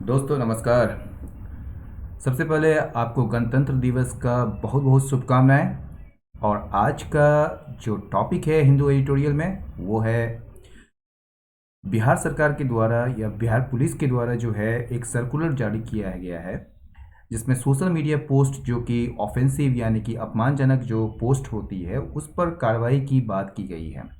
दोस्तों नमस्कार। सबसे पहले आपको गणतंत्र दिवस का बहुत बहुत शुभकामनाएं। और आज का जो टॉपिक है हिंदू एडिटोरियल में वो है बिहार सरकार के द्वारा या बिहार पुलिस के द्वारा जो है एक सर्कुलर जारी किया गया है, जिसमें सोशल मीडिया पोस्ट जो कि ऑफेंसिव यानी कि अपमानजनक जो पोस्ट होती है उस पर कार्रवाई की बात की गई है।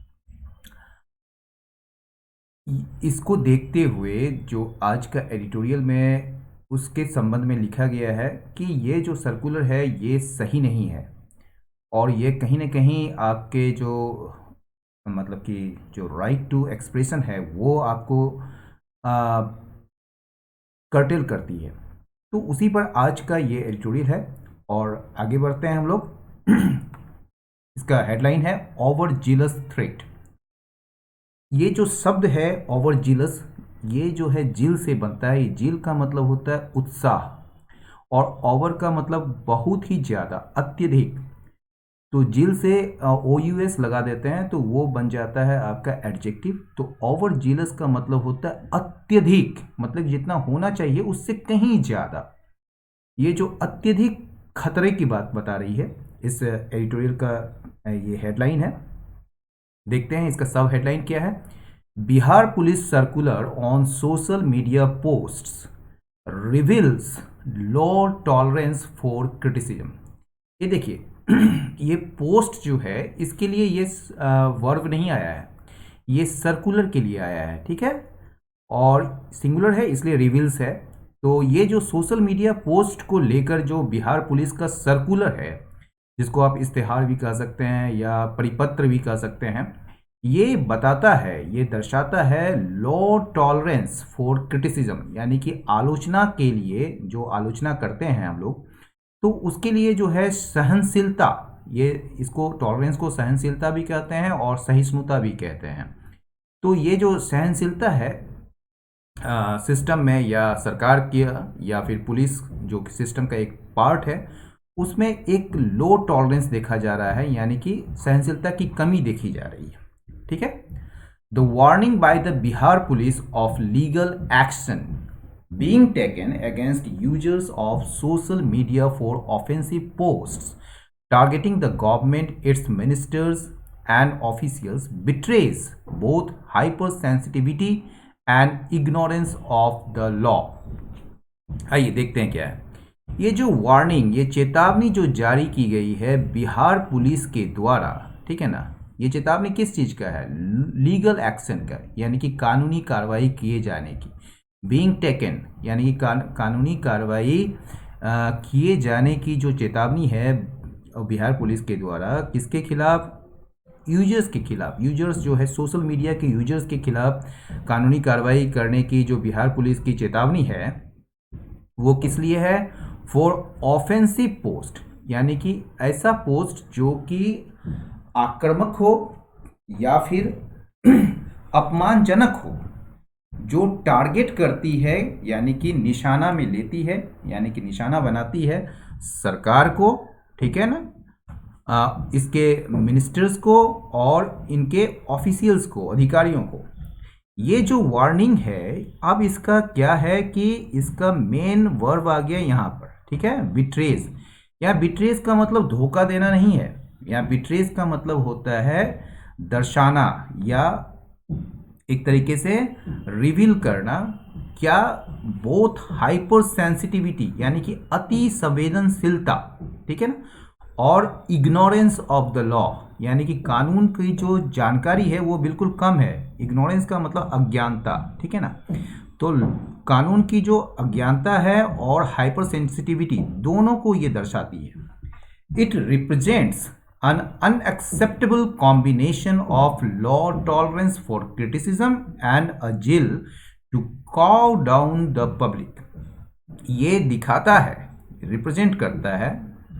इसको देखते हुए जो आज का एडिटोरियल में उसके संबंध में लिखा गया है कि ये जो सर्कुलर है ये सही नहीं है और ये कहीं ना कहीं आपके जो मतलब कि जो राइट टू एक्सप्रेशन है वो आपको कर्टेल करती है। तो उसी पर आज का ये एडिटोरियल है और आगे बढ़ते हैं हम लोग। इसका हेडलाइन है ओवर जीलस थ्रेट। ये जो शब्द है ओवर जीलस, ये जो है जिल से बनता है। जिल का मतलब होता है उत्साह और ओवर का मतलब बहुत ही ज़्यादा, अत्यधिक। तो जिल से ओ यू एस लगा देते हैं तो वो बन जाता है आपका एडजेक्टिव। तो ओवर जीलस का मतलब होता है अत्यधिक, मतलब जितना होना चाहिए उससे कहीं ज़्यादा। ये जो अत्यधिक खतरे की बात बता रही है इस एडिटोरियल का ये हेडलाइन है। देखते हैं इसका सब हेडलाइन क्या है। Bihar police circular on social media posts reveals low tolerance for criticism. ये देखिए ये पोस्ट जो है इसके लिए ये वर्ब नहीं आया है, ये सर्कुलर के लिए आया है, ठीक है। और सिंगुलर है इसलिए रिवील्स है। तो ये जो सोशल मीडिया पोस्ट को लेकर जो बिहार पुलिस का सर्कुलर है, जिसको आप इश्तेहार भी कह सकते हैं या परिपत्र भी कह सकते हैं, ये बताता है, ये दर्शाता है लो टॉलरेंस फॉर क्रिटिसिज्म, यानी कि आलोचना के लिए, जो आलोचना करते हैं हम लोग तो उसके लिए जो है सहनशीलता, ये इसको टॉलरेंस को सहनशीलता भी कहते हैं और सहिष्णुता भी कहते हैं। तो ये जो सहनशीलता है सिस्टम में या सरकार की या फिर पुलिस जो सिस्टम का एक पार्ट है, उसमें एक लो टॉलरेंस देखा जा रहा है, यानी कि सहनशीलता की कमी देखी जा रही है, ठीक है। The warning by the Bihar police of legal action being taken against users of social media for offensive posts targeting the government, its ministers and officials betrays both hypersensitivity and ignorance of the law। आइए देखते हैं क्या है ये जो warning, ये चेतावनी जो जारी की गई है बिहार पुलिस के द्वारा, ठीक है ना। ये चेतावनी किस चीज़ का है? लीगल एक्शन का, यानी कि कानूनी कार्रवाई किए जाने की। बीइंग टेकन यानी कि कानूनी कार्रवाई किए जाने की जो चेतावनी है बिहार पुलिस के द्वारा, किसके खिलाफ? यूजर्स के खिलाफ। यूजर्स जो है सोशल मीडिया के यूजर्स के खिलाफ कानूनी कार्रवाई करने की जो बिहार पुलिस की चेतावनी है वो किस लिए है? फॉर ऑफेंसिव पोस्ट, यानी कि ऐसा पोस्ट जो कि आक्रामक हो या फिर अपमानजनक हो, जो टारगेट करती है यानी कि निशाना में लेती है, यानी कि निशाना बनाती है सरकार को, ठीक है ना, इसके मिनिस्टर्स को और इनके ऑफिशियल्स को, अधिकारियों को। ये जो वार्निंग है, अब इसका क्या है कि इसका मेन वर्ब आ गया यहाँ पर, ठीक है, बिट्रेज। यहाँ बिट्रेज का मतलब धोखा देना नहीं है, यहाँ बिट्रेज का मतलब होता है दर्शाना या एक तरीके से रिवील करना। क्या? बोथ हाइपर सेंसिटिविटी यानी कि अति संवेदनशीलता, ठीक है ना, और इग्नोरेंस ऑफ द लॉ यानी कि कानून की जो जानकारी है वो बिल्कुल कम है। इग्नोरेंस का मतलब अज्ञानता, ठीक है ना। तो कानून की जो अज्ञानता है और हाइपर सेंसिटिविटी, दोनों को ये दर्शाती है। It represents an unacceptable combination of low tolerance for criticism and a zeal to cow down the public। ये दिखाता है, रिप्रेजेंट करता है,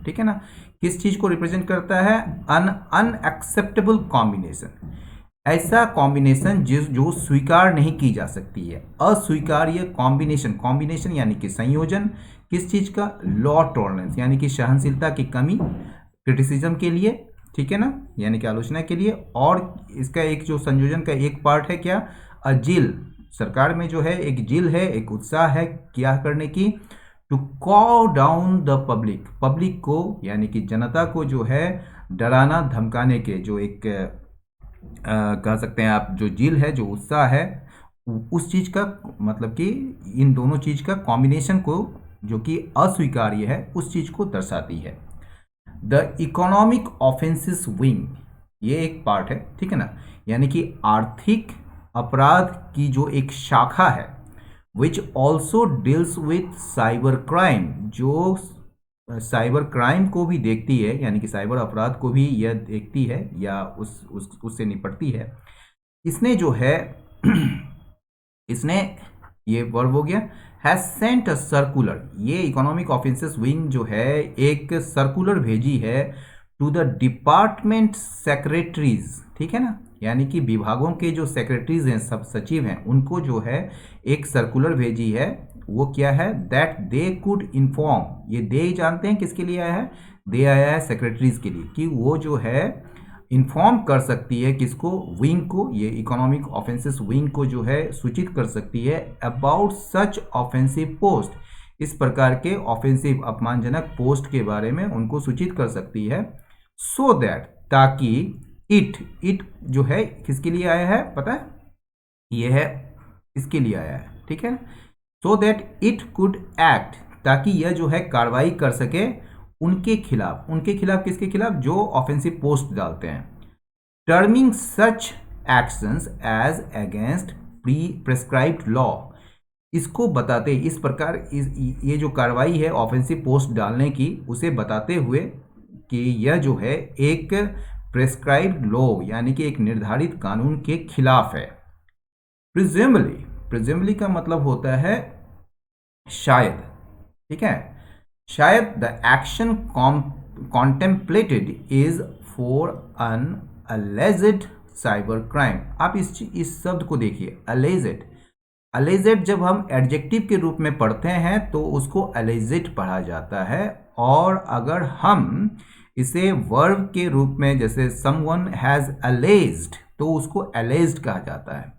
ठीक है ना। किस चीज को रिप्रेजेंट करता है? अनएक्सेप्टेबल कॉम्बिनेशन, ऐसा कॉम्बिनेशन जो स्वीकार नहीं की जा सकती है, अस्वीकार्य कॉम्बिनेशन। कॉम्बिनेशन यानी कि संयोजन, किस चीज का? लॉ टॉलरेंस यानी कि सहनशीलता की कमी क्रिटिसिज्म के लिए, ठीक है ना, यानी कि आलोचना के लिए। और इसका एक जो संयोजन का एक पार्ट है क्या? अजिल, सरकार में जो है एक जिल है, एक उत्साह है क्या करने की, टू कॉ डाउन द पब्लिक, पब्लिक को यानी कि जनता को जो है डराना धमकाने के जो एक कह सकते हैं आप जो जिल है, जो उत्साह है, उस चीज का मतलब कि इन दोनों चीज का कॉम्बिनेशन को जो कि अस्वीकार्य है उस चीज को दर्शाती है। द इकोनॉमिक ऑफेंसेस विंग, ये एक पार्ट है, ठीक है ना, यानी कि आर्थिक अपराध की जो एक शाखा है, which also deals with cyber crime, जो साइबर क्राइम को भी देखती है, यानी कि साइबर अपराध को भी यह देखती है या उससे निपटती है। इसने जो है इसने ये वर्ब हो गया, हैज सेंट अ सर्कुलर, ये इकोनॉमिक ऑफेंसेस विंग जो है एक सर्कुलर भेजी है टू द डिपार्टमेंट सेक्रेटरीज, ठीक है ना, यानी कि विभागों के जो सेक्रेटरीज हैं, सब सचिव हैं, उनको जो है एक सर्कुलर भेजी है। वो क्या है, दैट दे कुड इन्फॉर्म, ये दे जानते हैं किसके लिए आया है, दे आया है सेक्रेटरीज के लिए, कि वो जो है इन्फॉर्म कर सकती है किसको, विंग को, ये इकोनॉमिक ऑफेंसेस विंग को जो है सूचित कर सकती है अबाउट सच ऑफेंसिव पोस्ट, इस प्रकार के ऑफेंसिव अपमानजनक पोस्ट के बारे में उनको सूचित कर सकती है। सो दैट, ताकि इट जो है किसके लिए आया है पता है, ये है इसके लिए आया है, ठीक है। So that it could act, ताकि यह जो है कार्रवाई कर सके उनके खिलाफ, उनके खिलाफ किसके खिलाफ, जो ऑफेंसिव पोस्ट डालते हैं। Terming such actions as against prescribed law, इसको बताते, इस प्रकार ये जो कार्रवाई है ऑफेंसिव पोस्ट डालने की, उसे बताते हुए कि यह जो है एक प्रिस्क्राइब्ड लॉ यानी कि एक निर्धारित कानून के खिलाफ है। प्रिजम्बली, प्रिजम्बली का मतलब होता है शायद, ठीक है, शायद the action contemplated is for an alleged cyber crime. आप इस शब्द को देखिए, अलेज्ड, अलेज्ड जब हम एडजेक्टिव के रूप में पढ़ते हैं तो उसको अलेज्ड पढ़ा जाता है, और अगर हम इसे वर्ब के रूप में जैसे समवन हैज अलेज्ड तो उसको अलेज्ड कहा जाता है।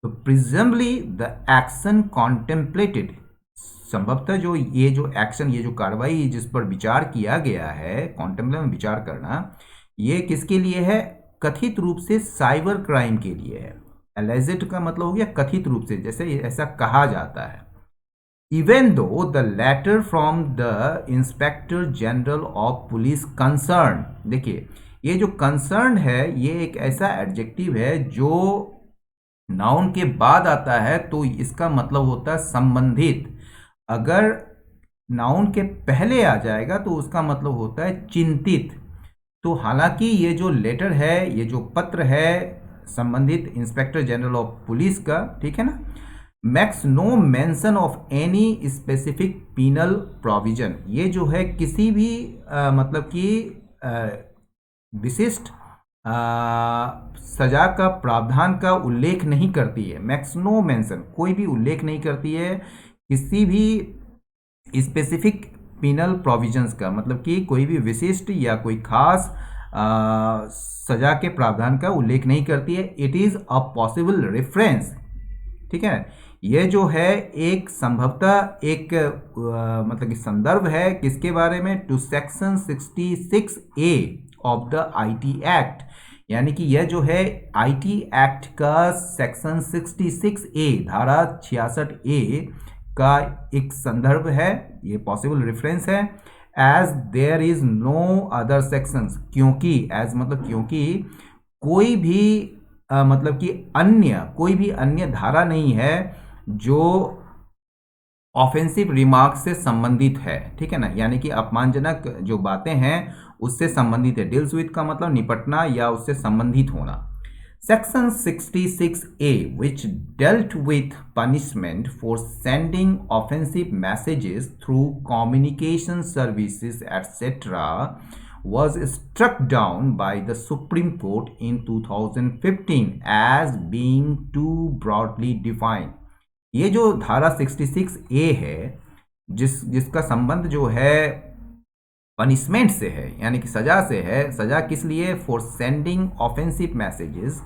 तो प्रिजम्बली द एक्शन कॉन्टेम्पलेटेड, संभवतः जो एक्शन, ये जो कार्रवाई जिस पर विचार किया गया है, कॉन्टेम्पलेट में विचार करना, ये किसके लिए है, कथित रूप से साइबर क्राइम के लिए है। एलिजिड का मतलब हो गया कथित रूप से, जैसे ऐसा कहा जाता है। Even though the letter from the inspector general of police concerned, देखिए ये जो कंसर्न है ये एक ऐसा एडजेक्टिव है जो नाउन के बाद आता है, तो इसका मतलब होता है संबंधित। अगर नाउन के पहले आ जाएगा तो उसका मतलब होता है चिंतित। तो हालांकि ये जो लेटर है, ये जो पत्र है संबंधित इंस्पेक्टर जनरल ऑफ पुलिस का, ठीक है ना, makes no mention of any specific penal provision, ये जो है किसी भी मतलब कि विशिष्ट सजा का प्रावधान का उल्लेख नहीं करती है। मैक्स नो मेंशन, कोई भी उल्लेख नहीं करती है किसी भी स्पेसिफिक पीनल प्रोविजंस का, मतलब कि कोई भी विशिष्ट या कोई खास सजा के प्रावधान का उल्लेख नहीं करती है। It is a possible reference, ठीक है, यह जो है एक संभवतः एक मतलब कि संदर्भ है किसके बारे में, to section 66A of the IT act, यानी कि यह जो है आईटी एक्ट का सेक्शन 66A धारा 66A का एक संदर्भ है, ये पॉसिबल रेफरेंस है। As there is no other sections, क्योंकि एज मतलब क्योंकि कोई भी मतलब कि कोई भी अन्य धारा नहीं है जो ऑफेंसिव रिमार्क से संबंधित है, ठीक है ना, यानी कि अपमानजनक जो बातें हैं उससे संबंधित है। डील्स विथ का मतलब निपटना या उससे संबंधित होना। Section 66A which dealt with punishment for sending offensive messages through communication services etc. was struck down by the Supreme Court in 2015 as being too broadly defined। ये जो धारा 66A है जिसका संबंध जो है पनिशमेंट से है, यानी कि सजा से है। सजा किस लिए, for sending offensive messages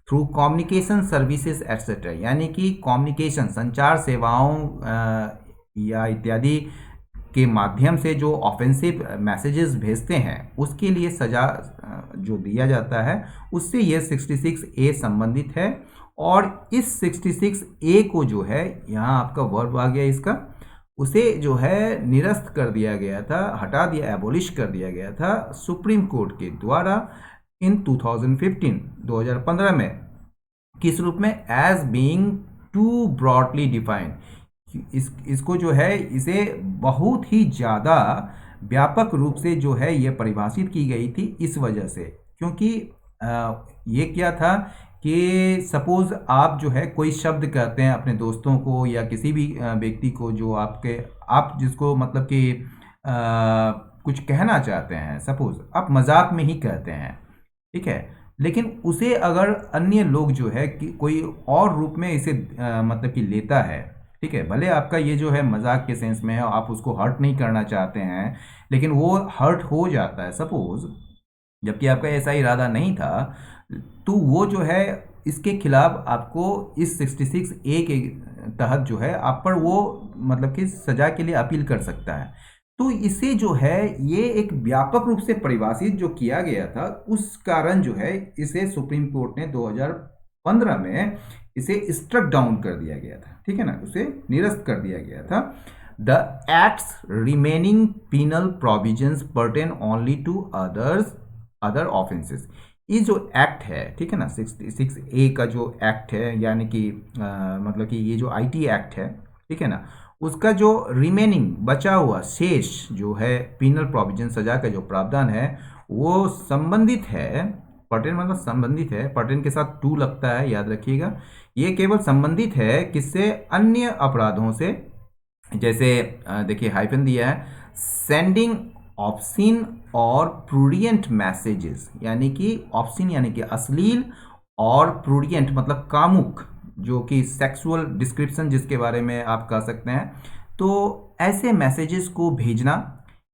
through communication services etcetera, यानी कि कम्युनिकेशन संचार सेवाओं या इत्यादि के माध्यम से जो ऑफेंसिव मैसेजेस भेजते हैं उसके लिए सज़ा जो दिया जाता है उससे ये 66A संबंधित है। और इस 66A को जो है, यहाँ आपका वर्ब आ गया इसका, उसे जो है निरस्त कर दिया गया था, हटा दिया, एबोलिश कर दिया गया था सुप्रीम कोर्ट के द्वारा इन 2015 में। किस रूप में? As being too broadly defined. इसको जो है, इसे बहुत ही ज़्यादा व्यापक रूप से जो है ये परिभाषित की गई थी इस वजह से, क्योंकि ये क्या था कि सपोज आप जो है कोई शब्द कहते हैं अपने दोस्तों को या किसी भी व्यक्ति को जो आप जिसको मतलब कि कुछ कहना चाहते हैं, सपोज आप मजाक में ही कहते हैं, ठीक है, लेकिन उसे अगर अन्य लोग जो है कि कोई और रूप में इसे मतलब कि लेता है, ठीक है, भले आपका ये जो है मजाक के सेंस में है, आप उसको हर्ट नहीं करना चाहते हैं, लेकिन वो हर्ट हो जाता है सपोज, जबकि आपका ऐसा इरादा नहीं था, तो वो जो है इसके खिलाफ आपको इस 66A के तहत जो है आप पर वो मतलब कि सजा के लिए अपील कर सकता है। तो इसे जो है ये एक व्यापक रूप से परिभाषित जो किया गया था, उस कारण जो है इसे सुप्रीम कोर्ट ने 2015 में इसे स्ट्रक डाउन कर दिया गया था, ठीक है ना, उसे निरस्त कर दिया गया था। The acts remaining penal provisions pertain only to other offences. ये जो एक्ट है, ठीक है ना, 66A का जो एक्ट है, यानी कि मतलब कि ये जो IT एक्ट है, ठीक है ना, उसका जो रिमेनिंग बचा हुआ शेष जो है पीनल प्रोविजन, सजा का जो प्रावधान है, वो संबंधित है, पर्टेन मतलब संबंधित है, पर्टेन के साथ टू लगता है, याद रखिएगा, ये केवल संबंधित है किससे? अन्य अपराधों से। जैसे देखिए हाइफन दिया है, सेंडिंग ऑब्सीन और प्रूडियंट मैसेजेस, यानी कि ऑब्सीन यानी कि अश्लील, और प्रूडियंट मतलब कामुक, जो कि सेक्सुअल डिस्क्रिप्शन जिसके बारे में आप कह सकते हैं, तो ऐसे मैसेजेस को भेजना।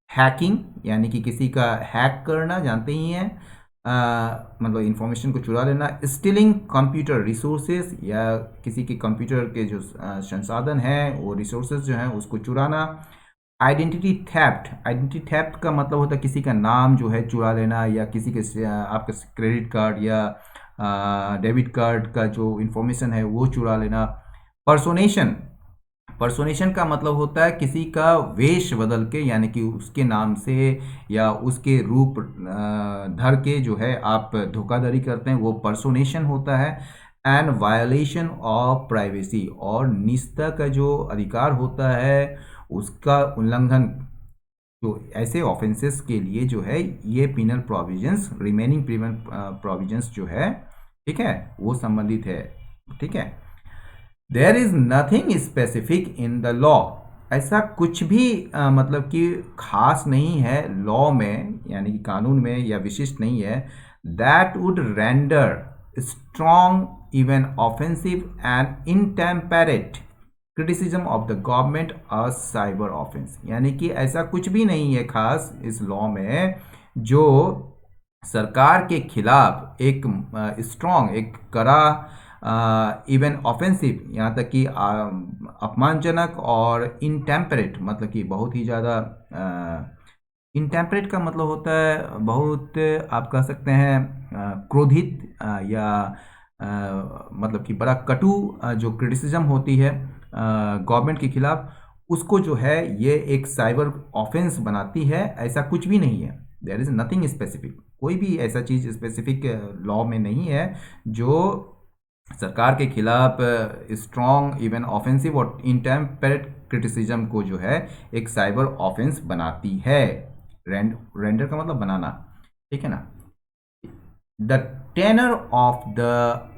हैकिंग यानी कि किसी का हैक करना, जानते ही हैं, मतलब इंफॉर्मेशन को चुरा लेना। स्टीलिंग कंप्यूटर रिसोर्सेज, या किसी के कंप्यूटर के जो संसाधन हैं वो रिसोर्सेज जो हैं उसको चुराना। आइडेंटिटी थेफ्ट का मतलब होता है किसी का नाम जो है चुरा लेना, या किसी के आपका क्रेडिट कार्ड या डेबिट कार्ड का जो इंफॉर्मेशन है वो चुरा लेना। पर्सोनेशन का मतलब होता है किसी का वेश बदल के, यानी कि उसके नाम से या उसके रूप धर के जो है आप धोखाधड़ी करते हैं, वो पर्सोनेशन होता है। एंड वायलेशन ऑफ प्राइवेसी, और निजता का जो अधिकार होता है उसका उल्लंघन, तो ऐसे ऑफेंसेस के लिए जो है ये penal provisions, remaining penal provisions जो है, ठीक है, वो संबंधित है, ठीक है। There is nothing specific in the law, ऐसा कुछ भी मतलब कि खास नहीं है लॉ में, यानी कि कानून में, या विशिष्ट नहीं है, that would render strong even offensive and intemperate criticism of the government a cyber offence, यानी कि ऐसा कुछ भी नहीं है खास इस लॉ में जो सरकार के खिलाफ एक स्ट्रॉन्ग, एक कड़ा, इवन ऑफेंसिव, यहाँ तक कि अपमानजनक, और इनटेम्परेट मतलब कि बहुत ही ज़्यादा, इनटेम्परेट का मतलब होता है बहुत, आप कह सकते हैं क्रोधित, या मतलब कि बड़ा कटु जो क्रिटिसिज्म होती है गवर्नमेंट के खिलाफ, उसको जो है ये एक साइबर ऑफेंस बनाती है। ऐसा कुछ भी नहीं है, देयर इज नथिंग स्पेसिफिक, कोई भी ऐसा चीज़ स्पेसिफिक लॉ में नहीं है जो सरकार के खिलाफ स्ट्रॉन्ग, इवन ऑफेंसिव और इनटेम्परेट क्रिटिसिज्म को जो है एक साइबर ऑफेंस बनाती है। रेंडर का मतलब बनाना, ठीक है ना। The tenor of the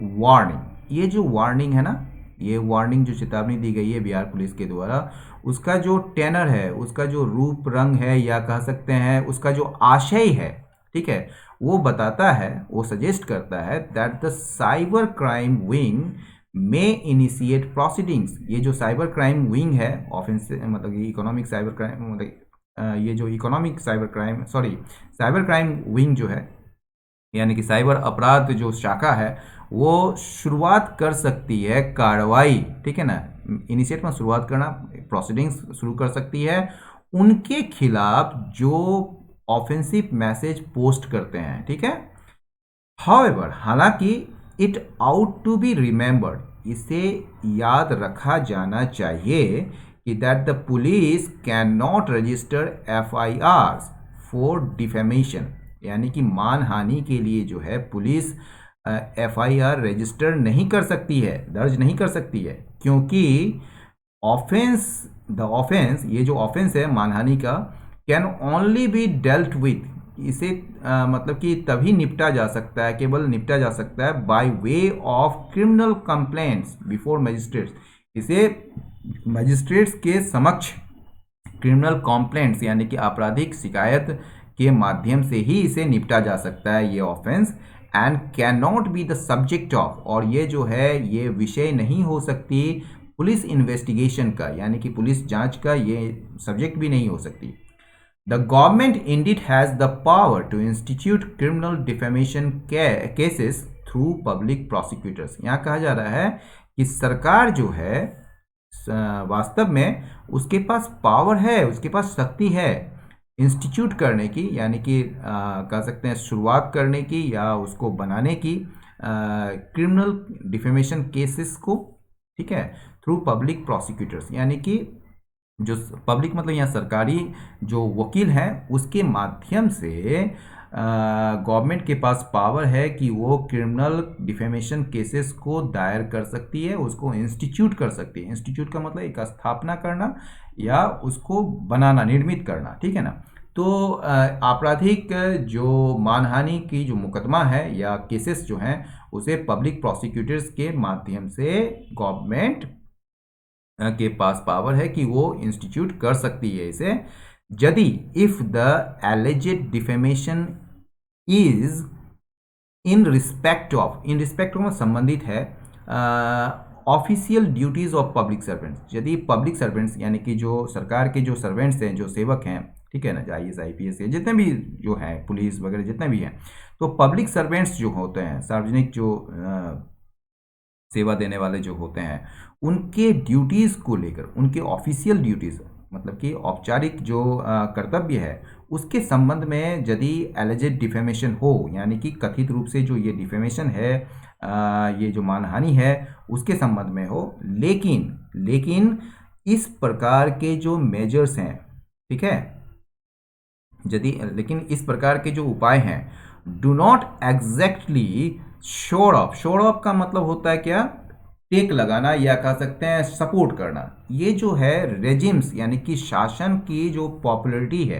warning, ये जो वार्निंग है ना, ये वार्निंग जो चेतावनी दी गई है बिहार पुलिस के द्वारा, उसका जो टेनर है, उसका जो रूप रंग है, या कह सकते हैं उसका जो आशय है, ठीक है, वो बताता है, वो सजेस्ट करता है that the cyber crime wing में इनिशिएट प्रोसीडिंग्स। ये जो साइबर क्राइम विंग है, ऑफेंस मतलब इकोनॉमिक साइबर क्राइम, मतलब ये जो economic cyber crime, sorry, cyber crime wing जो है, यानी कि साइबर अपराध जो शाखा है वो शुरुआत कर सकती है कार्रवाई, ठीक है ना, इनिशिएट में शुरुआत करना, प्रोसीडिंग्स शुरू कर सकती है उनके खिलाफ जो ऑफेंसिव मैसेज पोस्ट करते हैं, ठीक है। हाउएवर, हालांकि it ought to be remembered, इसे याद रखा जाना चाहिए कि that the police can not register FIRs for defamation, यानी कि मानहानि के लिए जो है पुलिस FIR रजिस्टर नहीं कर सकती है, दर्ज नहीं कर सकती है, क्योंकि ऑफेंस, द ऑफेंस, ये जो ऑफेंस है मानहानि का, can only be dealt with, इसे मतलब कि तभी निपटा जा सकता है, केवल निपटा जा सकता है by way of criminal complaints before magistrates, इसे मजिस्ट्रेट्स के समक्ष क्रिमिनल कंप्लेंट्स यानी कि आपराधिक शिकायत के माध्यम से ही इसे निपटा जा सकता है ये offence, and can not be the subject of, और ये जो है ये विषय नहीं हो सकती पुलिस इन्वेस्टिगेशन का, यानी कि पुलिस जांच का ये सब्जेक्ट भी नहीं हो सकती। The government indeed has the power to institute criminal defamation cases through public prosecutors। यहाँ कहा जा रहा है कि सरकार जो है वास्तव में उसके पास पावर है, उसके पास शक्ति है इंस्टीट्यूट करने की, यानी कि कह सकते हैं शुरुआत करने की या उसको बनाने की क्रिमिनल डिफेमेशन केसेस को, ठीक है, थ्रू पब्लिक प्रोसिक्यूटर्स, यानी कि जो पब्लिक मतलब यहाँ सरकारी जो वकील हैं उसके माध्यम से गवर्नमेंट के पास पावर है कि वो क्रिमिनल डिफेमेशन केसेस को दायर कर सकती है, उसको इंस्टीट्यूट कर सकती है। इंस्टीट्यूट का मतलब एक स्थापना करना या उसको बनाना, निर्मित करना, ठीक है ना। तो आपराधिक जो मानहानि की जो मुकदमा है या केसेस जो हैं उसे पब्लिक प्रोसिक्यूटर्स के माध्यम से गवर्नमेंट के पास पावर है कि वो इंस्टीट्यूट कर सकती है इसे, यदि if the alleged defamation is in respect of, in respect में संबंधित है official duties of public servants, यदि पब्लिक सर्वेंट्स यानी कि जो सरकार के जो सर्वेंट्स हैं, जो सेवक हैं, ठीक है ना, IAS IPS है, जितने भी जो हैं पुलिस वगैरह जितने भी हैं, तो पब्लिक सर्वेंट्स जो होते हैं, सार्वजनिक जो सेवा देने वाले जो होते हैं, उनके ड्यूटीज़ को लेकर, उनके ऑफिशियल ड्यूटीज़ मतलब कि औपचारिक जो कर्तव्य है उसके संबंध में यदि एलिजेड डिफेमेशन हो, यानी कि कथित रूप से जो ये डिफेमेशन है, ये जो मानहानि है उसके संबंध में हो, लेकिन इस प्रकार के जो मेजर्स हैं, ठीक है, यदि लेकिन इस प्रकार के जो उपाय हैं डू नॉट एग्जैक्टली शोर ऑफ का मतलब होता है क्या, टेक लगाना या कह सकते हैं सपोर्ट करना। ये जो है रेजिम्स यानी कि शासन की जो पॉपुलरिटी है,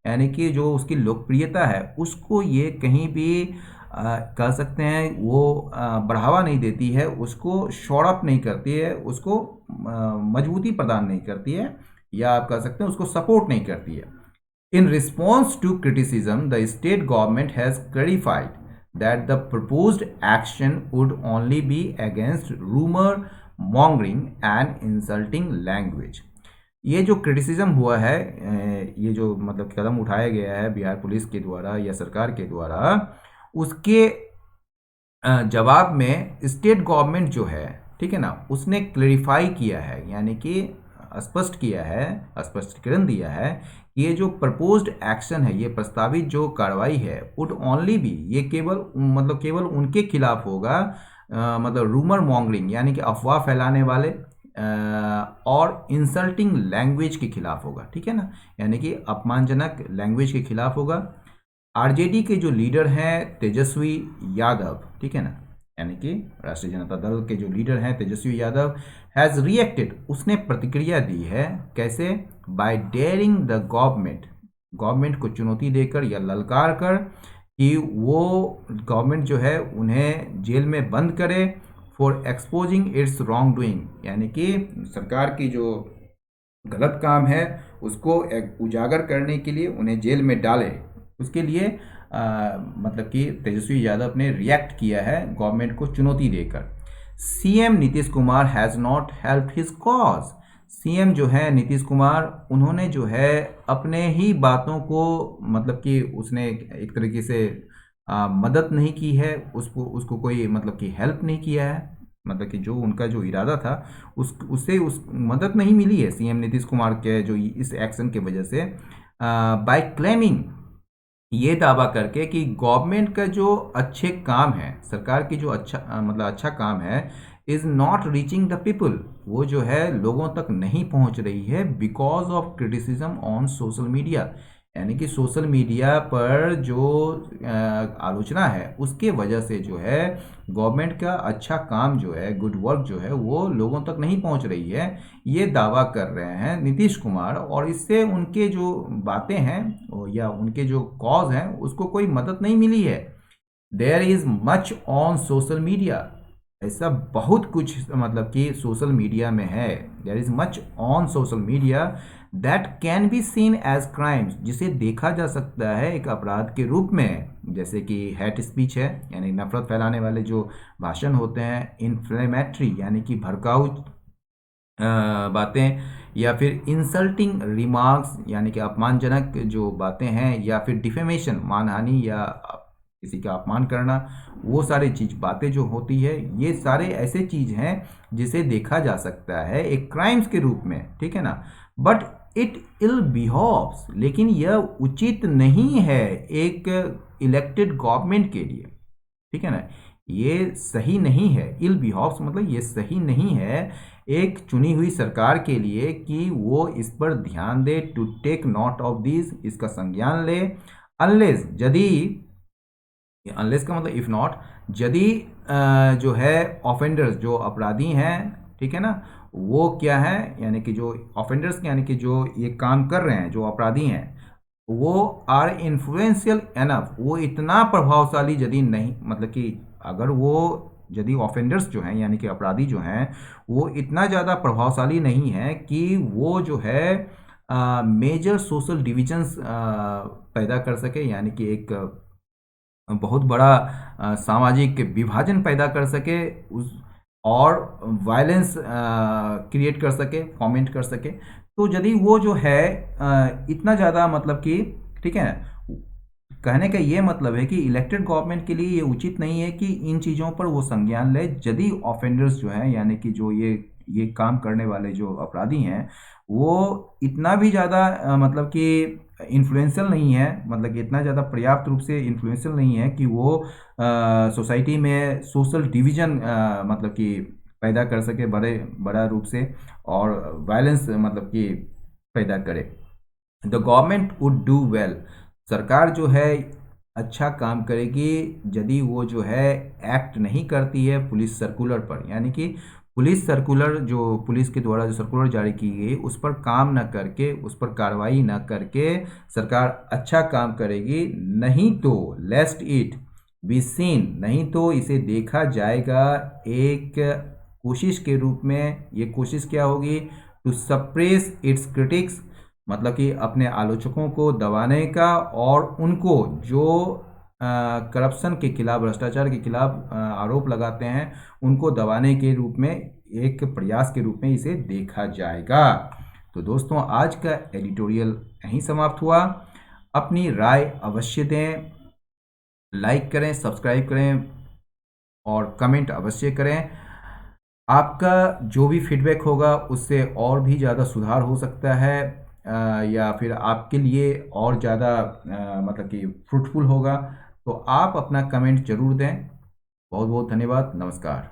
यानी कि जो उसकी लोकप्रियता है, उसको ये कहीं भी कह सकते हैं वो बढ़ावा नहीं देती है, उसको शोर अप नहीं करती है, उसको मजबूती प्रदान नहीं करती है, या आप कह सकते हैं उसको सपोर्ट नहीं करती है। In response to criticism, the state government has clarified that the proposed action would only be against rumor mongering and insulting language। ये जो क्रिटिसिज्म हुआ है, ये जो मतलब कदम उठाया गया है बिहार पुलिस के द्वारा या सरकार के द्वारा, उसके जवाब में स्टेट गवर्नमेंट जो है, ठीक है ना, उसने क्लेरिफाई किया है, यानी कि स्पष्ट किया है, स्पष्टीकरण दिया है, ये जो प्रपोज्ड एक्शन है, ये प्रस्तावित जो कार्रवाई है, वुड ओनली बी, ये केवल उनके खिलाफ होगा, मतलब रूमर मॉन्गरिंग यानी कि अफवाह फैलाने वाले, और इंसल्टिंग लैंग्वेज के खिलाफ होगा, ठीक है ना, यानी कि अपमानजनक लैंग्वेज के खिलाफ होगा। आरजेडी के जो लीडर हैं तेजस्वी यादव, ठीक है ना, यानी कि राष्ट्रीय जनता दल के जो लीडर हैं तेजस्वी यादव, हैज़ रिएक्टेड, उसने प्रतिक्रिया दी है, कैसे, बाय डेयरिंग द गवर्नमेंट को चुनौती देकर या ललकार कर कि वो गवर्नमेंट जो है उन्हें जेल में बंद करे for exposing it's wrong doing, यानी कि सरकार की जो गलत काम है उसको उजागर करने के लिए उन्हें जेल में डाले, उसके लिए मतलब कि तेजस्वी यादव ने रिएक्ट किया है गवर्नमेंट को चुनौती देकर। CM Nitish Kumar has not help his cause, CM जो है नीतीश कुमार, उन्होंने जो है अपने ही बातों को मतलब कि उसने एक तरीके से मदद नहीं की है, उसको कोई मतलब कि हेल्प नहीं किया है, मतलब कि जो उनका जो इरादा था उस मदद नहीं मिली है सीएम नीतीश कुमार के जो इस एक्शन के वजह से, बाय क्लेमिंग, ये दावा करके कि गवर्नमेंट का जो अच्छे काम है, सरकार की जो मतलब अच्छा काम है, is not reaching the people, वो जो है लोगों तक नहीं पहुंच रही है because of criticism on social media, यानी कि सोशल मीडिया पर जो आलोचना है उसके वजह से जो है गवर्नमेंट का अच्छा काम जो है, गुड वर्क जो है, वो लोगों तक नहीं पहुंच रही है, ये दावा कर रहे हैं नीतीश कुमार। और इससे उनके जो बातें हैं या उनके जो कॉज हैं उसको कोई मदद नहीं मिली है। There is much on social media, ऐसा बहुत कुछ मतलब कि सोशल मीडिया में है, there is much on social media that can be seen as crimes, जिसे देखा जा सकता है एक अपराध के रूप में, जैसे कि हेट स्पीच है, यानी नफरत फैलाने वाले जो भाषण होते हैं, इन्फ्लेमेटरी यानी कि भड़काऊ बातें, या फिर इंसल्टिंग रिमार्क्स यानी कि अपमानजनक जो बातें हैं, या फिर डिफेमेशन मानहानि या किसी का अपमान करना, वो सारी चीज बातें जो होती है, ये सारे ऐसे चीज हैं जिसे देखा जा सकता है एक क्राइम्स के रूप में, ठीक है ना। बट इट इल बिहेव्स, लेकिन यह उचित नहीं है एक इलेक्टेड गवर्नमेंट के लिए, ठीक है ना, ये सही नहीं है। इल बिहेव्स मतलब ये सही नहीं है एक चुनी हुई सरकार के लिए कि वो इस पर ध्यान दे, to take note of this, इसका संज्ञान ले, अनलेस यदि, अनलेस का मतलब इफ नॉट, यदि जो है ऑफेंडर्स जो अपराधी हैं, ठीक है ना, वो क्या है, यानी कि जो ऑफेंडर्स यानी कि जो ये काम कर रहे हैं, जो अपराधी हैं, वो आर इन्फ्लुएंशियल एनफ, वो इतना प्रभावशाली यदि नहीं, मतलब कि अगर वो यदि ऑफेंडर्स जो हैं यानी कि अपराधी जो हैं वो इतना ज़्यादा प्रभावशाली नहीं है कि वो जो है मेजर सोशल डिविजन्स पैदा कर सके, यानी कि एक बहुत बड़ा सामाजिक विभाजन पैदा कर सके, उस और वायलेंस क्रिएट कर सके, फॉर्मेट कर सके, तो यदि वो जो है इतना ज़्यादा मतलब कि, ठीक है, कहने का ये मतलब है कि इलेक्टेड गवर्नमेंट के लिए ये उचित नहीं है कि इन चीज़ों पर वो संज्ञान ले, यदि ऑफेंडर्स जो हैं यानी कि जो ये काम करने वाले जो अपराधी हैं वो इतना भी ज़्यादा मतलब कि इन्फ्लुएंशियल नहीं है, मतलब कि इतना ज़्यादा पर्याप्त रूप से इन्फ्लुएंशियल नहीं है कि वो सोसाइटी में सोशल डिवीजन मतलब कि पैदा कर सके बड़ा रूप से, और वायलेंस मतलब कि पैदा करे। The government would do well, सरकार जो है अच्छा काम करेगी यदि वो जो है एक्ट नहीं करती है पुलिस सर्कुलर पर, यानी कि पुलिस सर्कुलर जो पुलिस के द्वारा जो सर्कुलर जारी की गई उस पर काम न करके, उस पर कार्रवाई न करके सरकार अच्छा काम करेगी, नहीं तो लेस्ट इट बी सीन, नहीं तो इसे देखा जाएगा एक कोशिश के रूप में। ये कोशिश क्या होगी, टू सप्रेस इट्स क्रिटिक्स, मतलब कि अपने आलोचकों को दबाने का, और उनको जो करप्शन के खिलाफ, भ्रष्टाचार के खिलाफ आरोप लगाते हैं उनको दबाने के रूप में, एक प्रयास के रूप में इसे देखा जाएगा। तो दोस्तों आज का एडिटोरियल यहीं समाप्त हुआ। अपनी राय अवश्य दें, लाइक करें, सब्सक्राइब करें और कमेंट अवश्य करें। आपका जो भी फीडबैक होगा उससे और भी ज़्यादा सुधार हो सकता है, या फिर आपके लिए और ज़्यादा मतलब कि फ्रूटफुल होगा, तो आप अपना कमेंट ज़रूर दें। बहुत बहुत धन्यवाद, नमस्कार।